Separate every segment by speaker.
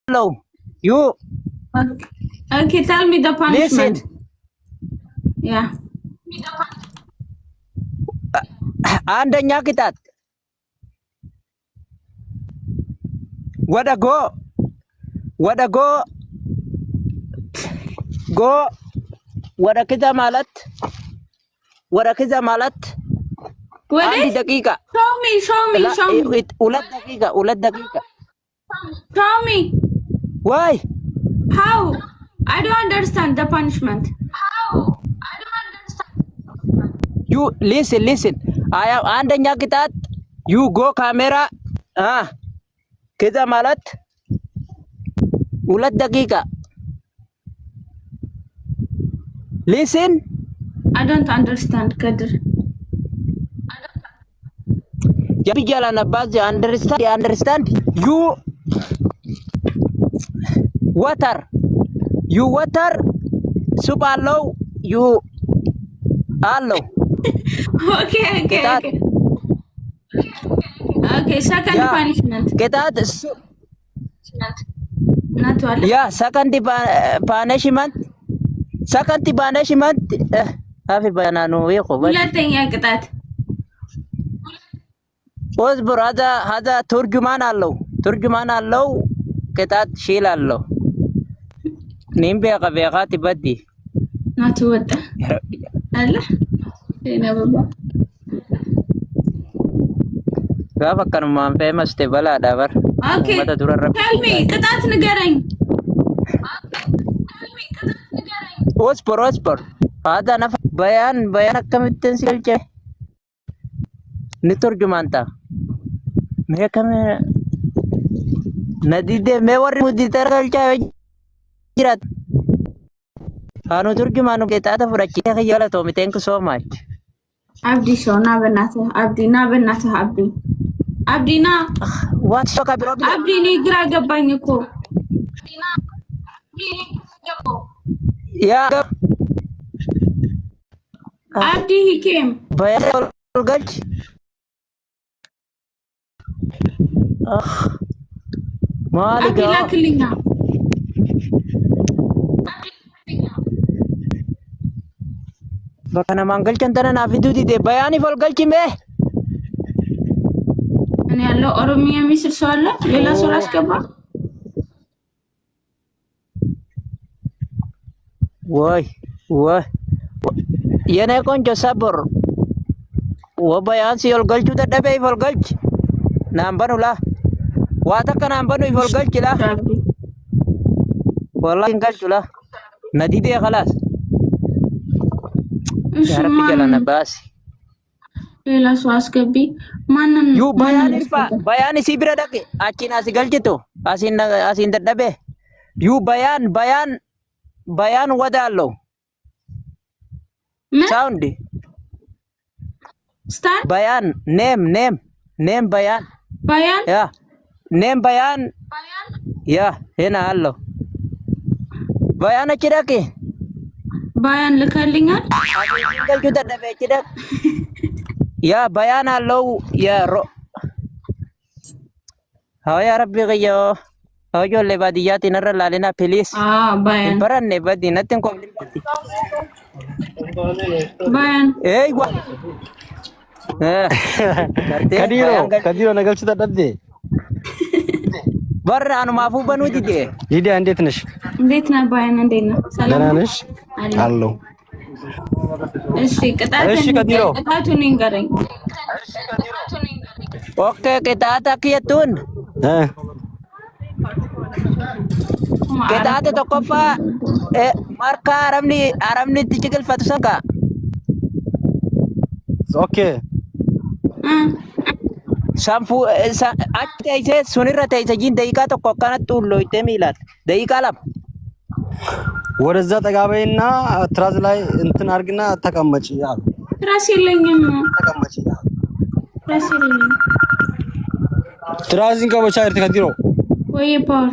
Speaker 1: Hello. You
Speaker 2: Okay. Okay, tell me the punishment.
Speaker 1: listen.
Speaker 2: Yeah.
Speaker 1: አንደኛ ቅጣት ወደ ጎ ወደ ኪዛ ማለት አንድ
Speaker 2: What?
Speaker 1: ደቂቃ
Speaker 2: Show me.
Speaker 1: ሁለት ደቂቃ
Speaker 2: Show me.
Speaker 1: ወይ
Speaker 2: How? I don't understand the punishment.
Speaker 1: ዩ ሊስን አንደኛ ቅጣት ዩ ጎ ካሜራ ኪዛ ማለት ሁለት ደቂቃ ሊስን
Speaker 2: I don't understand, Kadir.
Speaker 1: Yabijala na basi understand you water super low you allow
Speaker 2: Okay.
Speaker 1: Ketat.
Speaker 2: Okay, second
Speaker 1: Yeah.
Speaker 2: punishment.
Speaker 1: Ketat
Speaker 2: Not one.
Speaker 1: yeah second punishment hafi bananu yeko
Speaker 2: ሁለተኛ ቅጣት
Speaker 1: ወዝብር ሀዛ ቱርጁማን አለው ቅጣት ሺል አለው ኒም ቤቃ ትበዲ
Speaker 2: ናት ወጣ አለ እኔ ባባ
Speaker 1: ጋፈከን ማን ፌመስ ተበላ ዳበር
Speaker 2: ኦኬ tell me ቅጣት ንገረኝ
Speaker 1: ወስፖር ሀዛ ነፈ በያን አከምትን ሲልጨ ንቱርጁማንታ ሜከም ነዲደ ሜወር ሙዲተር ገልጫ ጅራት አኑ ቱርጁማኑ ቄጣተ ፍራቺ ከየለ ቶሚ ቴንክ ሶ ማች
Speaker 2: አብዲ ሾው ና በእናትህ አብዲ ና
Speaker 1: ዋት ሶካ ፕሮብለም
Speaker 2: አብዲ እኔ ግራ ገባኝ እኮ
Speaker 1: ያ
Speaker 2: አብዲ he came
Speaker 1: በያልገልጭ
Speaker 2: አብዲ ላክልኛ
Speaker 1: በከነ ማንገልጨን ተነና ፊዱዲ ደ በያኒ ፈልገልጭ ሜ
Speaker 2: እኔ ያለው ኦሮሚያ የሚስል ሰው አለ ሌላ ሰው ላስገባ
Speaker 1: ወይ የኔ ቆንጆ ሰብር ወበያን ሲልገልጩ ተደበ ይፈልገልጭ ናምበኑላ ዋተከ ናምበኑ ይፈልገልጭ ላ والله እንገልጭ ላ ነዲደ خلاص ያረብ ጀላና ባስ
Speaker 2: ሌላ ሰው አስገቢ ማንን
Speaker 1: ዩ ባያን ሲብረ ደቅ አቺና ሲገልጭቱ አሲን ተደበ ዩ ባያን ወዳለው ሳውንድ
Speaker 2: ስታርት
Speaker 1: bayan name bayan ya name bayan ya hena allo bayan chidaki
Speaker 2: ባያን ልከልኛል
Speaker 1: gal juta dabe chidak ya bayan allo ya ro ha ya rabbi gayo hojo le badiyati narra lalena please
Speaker 2: ባያን
Speaker 1: baranne badi natin ko
Speaker 2: ባያን
Speaker 1: eh wa
Speaker 3: ከዲሮ ነገርች ተደደ
Speaker 1: በራኑ ማፉ በኑት ዲዴ
Speaker 3: ሊዲያ እንዴት ነሽ?
Speaker 2: እንዴት ነህ ባያን? እንዴት ነህ? ሰላም
Speaker 3: ነሽ? አለው
Speaker 2: እሺ ቅጣቱን ንገረኝ።
Speaker 1: ኦኬ ቅጣታ ከየቱን ቅጣታ ተቆፋ ማርካ አረምኒ ትጭቅል ፈትሰካ
Speaker 3: ኦኬ
Speaker 1: ሳንፉ አጭይሴ ሱኒራ ተይሰጂን ደቂቃ ተቆ ከነጡ ሎይቴ ሚላት ደቂቃ ለም
Speaker 3: ወደዛ ጠጋበይና ትራስ ላይ እንትን አርግና ተቀመጪ አሉ።
Speaker 2: ትራስ የለኝም።
Speaker 3: ተቀመጪ
Speaker 2: ትራስ የለኝም።
Speaker 3: ትራስን ከቦቻ እርት ከዲሮ
Speaker 2: ወይ ፓር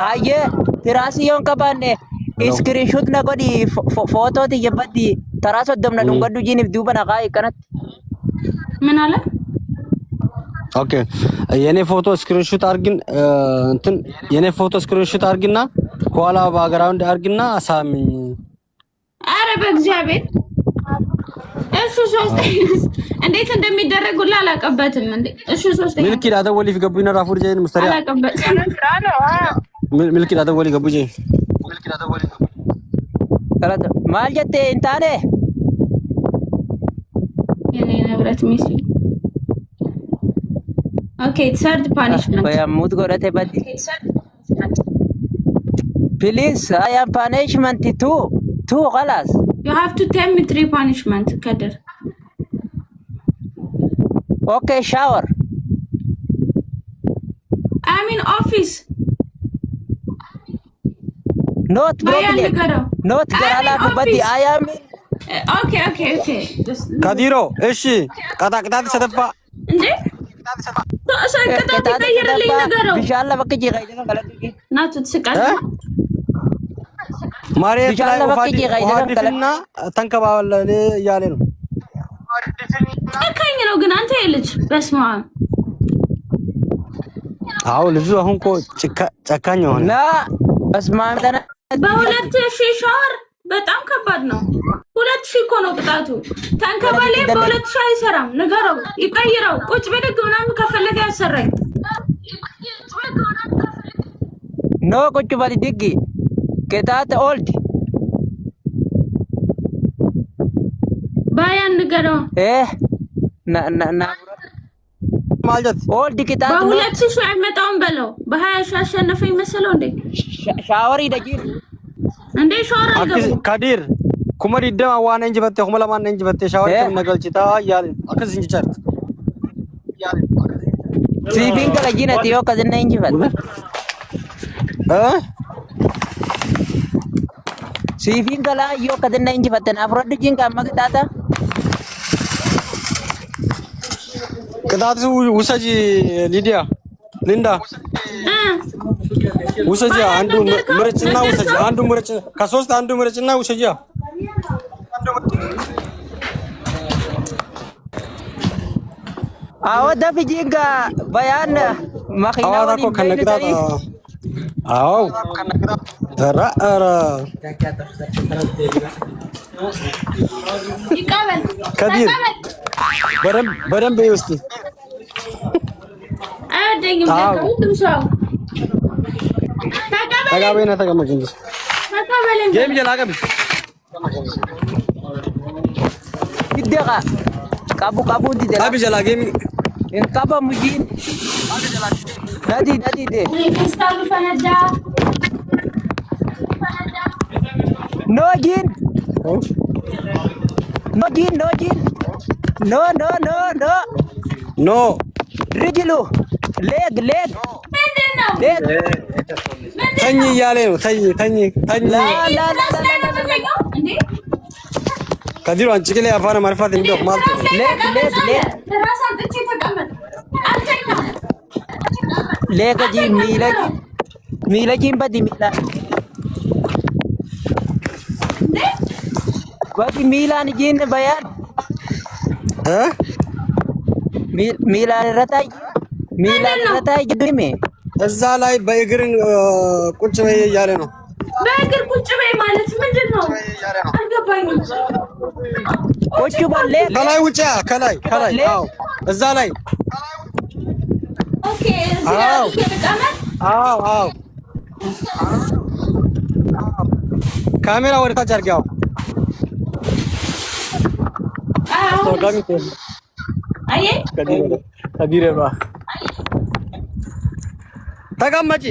Speaker 1: አየ ትራስ yon kabane screenshot na godi photo ti yabadi taraso domna dungadu jinif duba na kai kanat
Speaker 2: ምን አለ
Speaker 3: ኦኬ የኔ ፎቶ ስክሪንሾት አርግን እንትን የኔ ፎቶ ስክሪንሾት አርግና ከኋላ ባግራውንድ አርግና አሳምኝ።
Speaker 2: አረ በእግዚአብሔር እሱ ሶስት እንዴት እንደሚደረግ ሁላ አላቀበትም እንዴ እሱ ሶስት
Speaker 3: ሚልኪ ዳደወሊ ይገቡና ራፉር ጀይን ሙስተሪያ
Speaker 2: አላቀበትም
Speaker 3: ሚልኪ ዳደወሊ ይገቡ ጀይ
Speaker 1: ማል ጀቴ እንታኔ
Speaker 2: የኔ ንብረት ሚስ ኦኬ third punishment
Speaker 1: በያሙት ጎረቴ ባዲ ፕሊዝ አይ አም ፓኒሽመንት ቱ خلاص
Speaker 2: you have to tell me 3 punishment Kadir
Speaker 1: okay shower
Speaker 2: I'm in office
Speaker 1: not problem not garala kubadi I am
Speaker 2: okay
Speaker 3: ካዲሮ እሺ ቅጣት ሰተፋ
Speaker 2: እንዴ ቅጣት ይቀየርልኝ ነገረው
Speaker 1: ኢንሻአላ በቅጂ ጋይደጋ ገለጥቂ
Speaker 2: ናቱ ትስቃለ
Speaker 3: ማሪያ ታላውፋዲና ተንከባለለ እያለ ነው
Speaker 2: እከኝ ነው ግን አንተ የልጅ በስማ
Speaker 3: አው ልጁ አሁን እኮ ጨካኝ ሆነ
Speaker 1: ና በስማ ተና
Speaker 2: በ2000 ሻወር በጣም ከባድ ነው 2000 እኮ ነው ቅጣቱ ተንከባለ በ2000 አይሰራም ንገረው ይቀይረው ቁጭ በደግ ምናምን ከፈለገ ያሰራኝ
Speaker 1: ኖ ቁጭ በል ድጊ ቅጣት ኦልድ
Speaker 2: ባያን ንገረው
Speaker 1: ና
Speaker 3: ማለት
Speaker 1: ኦልድ ቅጣት
Speaker 2: በ2000 አይመጣውም በለው በ20 አሸነፈኝ መሰለው እንዴ
Speaker 1: ሻወር ይደጂ
Speaker 2: እንዴ ሻወር አይገቡ
Speaker 3: ካዲር ኩመሪ ደማ ዋና እንጂ በተ ኩመላ ማን እንጂ በተ ሻወር ከነገልጭታ ያለ አከዝ እንጂ ቻርት
Speaker 1: ሲቪንግ ከለጂና ቲዮ ከዘነ እንጂ በተ ሲቪንግ ከላ ዮ ከዘነ እንጂ በተ አፍሮድ ጂን ካመቅጣታ
Speaker 3: ቅጣቱ ውሰጂ ሊዲያ ሊንዳ ውሰጂ አንዱ ምርጭና ውሰጂ አንዱ ምርጭ ከሶስት አንዱ ምርጭና ውሰጂ
Speaker 1: አዎ ደፍጂንጋ በያን ማኺና
Speaker 3: አዎ ከነቅጣት አዎ ተራራ
Speaker 2: ይቀበል
Speaker 3: ከዲር በደንብ ይውስቲ
Speaker 2: አይደኝም ሁሉም ሰው
Speaker 3: ተጋበይና ተቀመጭ እንጂ
Speaker 2: ተቀበለኝ
Speaker 3: ጌም ይላቀም
Speaker 1: ይደጋ ካቡ ዲደ
Speaker 3: አቢ ጀላ ጌም
Speaker 1: እንካባ ሙጂን ናዲ ደ
Speaker 2: ፍስታሉ ፈነዳ
Speaker 1: ኖጂን ኖ ሪጅሉ ሌግ
Speaker 2: ምንድነው
Speaker 3: ተኝ እያለ ነው ተኝ ከዲሩ አንቺ ከለ አፋና ማርፋት እንደው ማለት
Speaker 1: ሌግ ጂ ሚለጂን በዲ ሚላ ወዲ ሚላን ጂን በያን ሚላን ረታይ ግድሜ
Speaker 3: እዛ ላይ በእግርን ቁጭ በይ እያለ ነው።
Speaker 2: በእግር ቁጭ በይ ማለት ምንድነው? አልገባኝም።
Speaker 1: ቁጭ በል
Speaker 3: ከላይ ውጪ ከላይ አዎ እዛ ላይ
Speaker 2: ኦኬ
Speaker 3: አዎ ካሜራ ወደ ታች አድርጊው።
Speaker 2: አይ
Speaker 3: ከዲረባ ተቀመጪ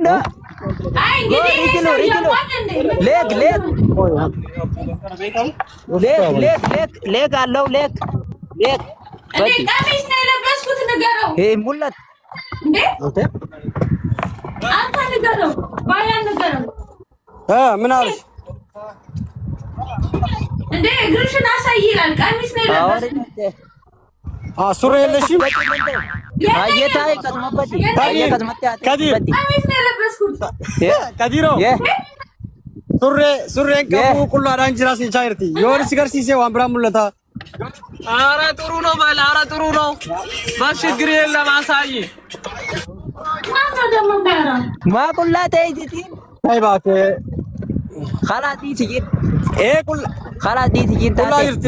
Speaker 1: ኖ
Speaker 2: አይ
Speaker 1: ሌግ አለው ሌግ
Speaker 2: እንዴ ቀሚስ ነው የለበስኩት ንገረው።
Speaker 1: ሙላት
Speaker 2: እንዴ አንተ ንገረው ባያን ንገረው
Speaker 3: ምን አለሽ
Speaker 2: እንዴ እግርሽን አሳይ ይላል። ቀሚስ ነው የለበስኩት
Speaker 3: ሱሪ የለሽም?
Speaker 1: አየታይ ከዝመበቲ አየ ከዝመቲ
Speaker 3: ከዲር
Speaker 2: ቀሚስ ነው የለበስኩት።
Speaker 3: ከዲሮ ሱሬን ቀቡ ቁሉ አዳን ጅራስ ይቻይርቲ የሆነ ሲገርሲሴ ዋምብራ ሙለታ
Speaker 4: ኧረ ጥሩ ነው በል። ኧረ ጥሩ ነው በችግር የለም አሳይ
Speaker 2: ማነው ደግሞ የሚያወራው?
Speaker 1: ማቁላ ተይቲቲ
Speaker 3: ታይባቴ
Speaker 1: خلاص تيجي
Speaker 3: ቁላ
Speaker 1: خلاص تيجي
Speaker 3: ቁላ ይርቲ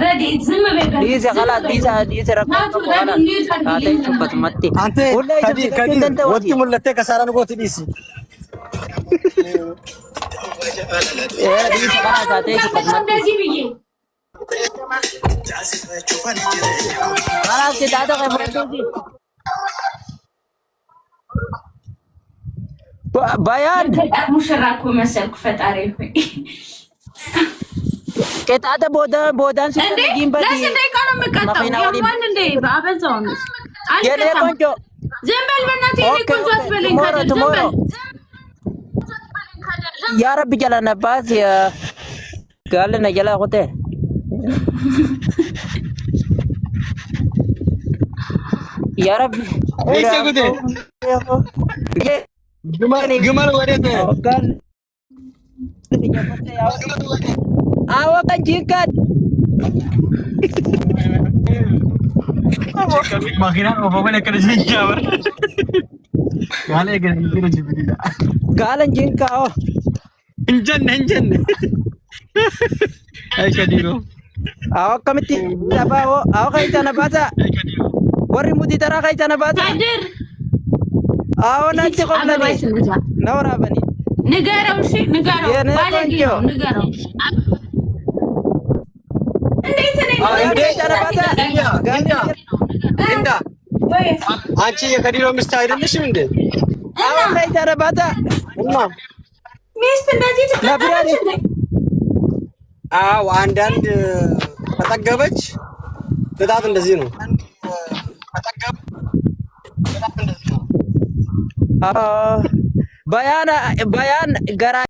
Speaker 2: ረዲት ዝም በል።
Speaker 1: ديزه خلاص ديزه رقم هذا يشوفت متي
Speaker 3: አንተ ከዲ ወጥ ሙለቴ ከሳራን ጎት ዲሲ
Speaker 1: ديزه خلاص هذا يشوفت متي
Speaker 2: እንደዚህ ብዬ
Speaker 1: خلاص كده هذا غير بيان
Speaker 2: ሙሽራ እኮ መሰልኩ። ፈጣሪ ሆይ
Speaker 1: كده بودان سيجين بدي
Speaker 2: ለስንት ደቂቃ ነው የምቀጣው? ያማን እንደ አበዛው ነው።
Speaker 1: የኔ ቆንጆ
Speaker 2: ዝም በል በእናትህ። የኔ ቆንጆ አትበለኝ ካደር ዝም በል።
Speaker 1: يا رب جلنا باز يا قال لنا جلا خوته يا رب
Speaker 3: ليش كده ግመል ወዴት
Speaker 1: قال አዎ ከጂካት
Speaker 3: ማኪና ነው በበለ ከረጅ ያወር ያለ ግን ይረጅ ቢላ
Speaker 1: ጋለን ጂንካው
Speaker 3: እንጀን አይ ከዲሮ
Speaker 1: አዎ ከምቲ ተባው አዎ ከይተና ባዛ ወሪ ሙዲ ተራ ከይተና ባዛ
Speaker 2: ካደር
Speaker 1: አዎ ናጭ ቆብለኔ ነውራ በኔ
Speaker 2: ንገረው። እሺ ንገረው። ባለጌ ነው ንገረው። እንዴት ነኝ?
Speaker 3: እንዳ አንቺ የከዲሮ ሚስት አይደለሽም እንዴ?
Speaker 1: አዎ ከይተና ባዛ
Speaker 3: እና
Speaker 2: ሚስት እንደዚህ ትቀጣለች እንዴ?
Speaker 3: አዎ አንዳንድ ተጠገበች በጣም እንደዚህ ነው።
Speaker 1: በያን ገራ